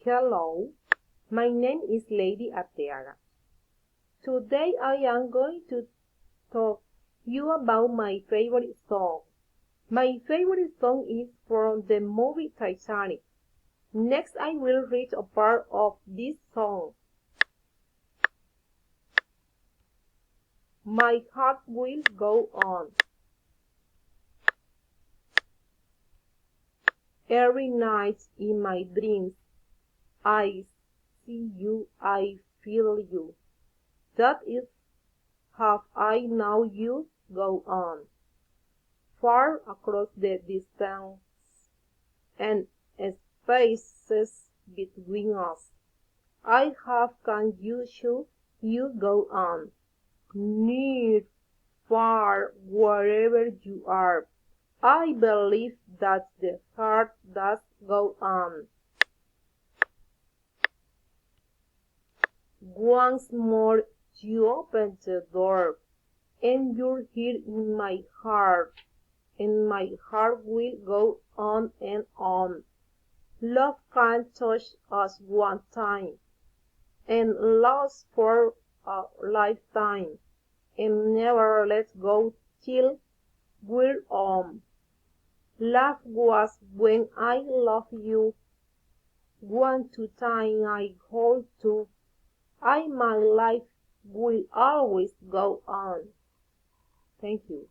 Hello, my name is Lady Arteaga. Today I am going to talk you about my favorite song. My favorite song is from the movie Titanic. Next I will read a part of this song. My heart will go on. Every night in my dreams, I see you, I feel you. That is how I know you go on. Far across the distance and spaces between us, I have can you show you go on. Near, far, wherever you are, I believe that the heart does go on. Once more you open the door, and you're here in my heart, and my heart will go on and on. Love can touch us one time, and last for a lifetime, and never let go till we're on. Love was when I love you, one to time I hold to. My life will always go on. Thank you.